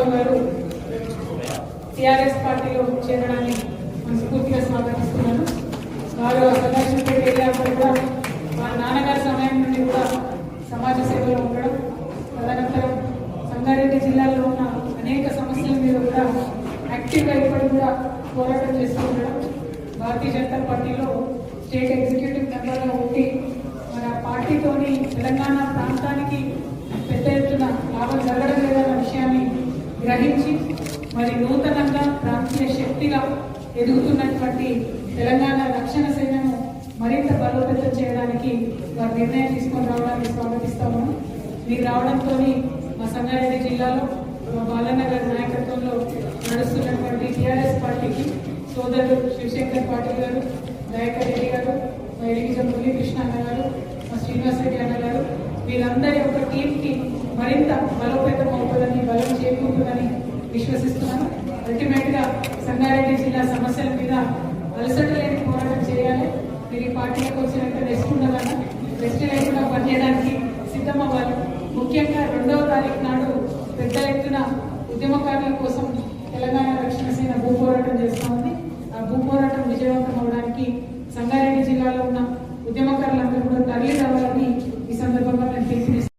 రాఘవ్ గారు టీఆర్ఎస్ పార్టీలో చేరడాన్ని మనస్ఫూర్తిగా స్వాగతిస్తున్నాను. వారు సదాశివపేట ఏరియాలో కూడా వారి నాన్నగారి సమయం నుండి కూడా సమాజ సేవలో ఉండడం, తదనంతరం సంగారెడ్డి జిల్లాలో ఉన్న అనేక సమస్యల మీద కూడా యాక్టివ్గా ఇప్పటికి కూడా పోరాటం చేస్తూ ఉండడం, భారతీయ జనతా పార్టీలో స్టేట్ ఎగ్జిక్యూటివ్ మెంబర్గా ఉండి మన పార్టీతోని తెలంగాణ ప్రాంతానికి పెద్ద ఎత్తున లాభం జరగడం లేదన్న విషయాన్ని గ్రహించి మరి నూతనంగా ప్రాంతీయ శక్తిగా ఎదుగుతున్నటువంటి తెలంగాణ రక్షణ సేనను మరింత బలోపేతం చేయడానికి వారు నిర్ణయం తీసుకొని రావడానికి స్వాగతిస్తాము. మీరు రావడంతో మా సంగారెడ్డి జిల్లాలో మా బాలన్న గారి నాయకత్వంలో నడుస్తున్నటువంటి టీఆర్ఎస్ పార్టీకి సోదరుడు శివశంకర్ పాటిల్ గారు, దయాకర్ రెడ్డి గారు, మా ఎడిగిజం మురళీకృష్ణ అన్న గారు, మా శ్రీనివాస్ రెడ్డి అన్న గారు, వీరందరి యొక్క టీంకి మరింత బలోపేతం అవుతుందని, బలం చేకూరుతుందని విశ్వసిస్తున్నాను. అల్టిమేట్ గా సంగారెడ్డి జిల్లా సమస్యల మీద అలసట లేని పోరాటం చేయాలి. మీరు ఈ పార్టీలకు వచ్చినట్టు రెస్ట్ ఉండదన్న, రెస్ట్ లేకుండా పనిచేయడానికి సిద్ధమవ్వాలి. ముఖ్యంగా 2వ తారీఖు నాడు పెద్ద ఎత్తున ఉద్యమకారుల కోసం తెలంగాణ రక్షణ సేన భూ పోరాటం చేస్తూ ఉంది. ఆ భూ పోరాటం విజయవంతం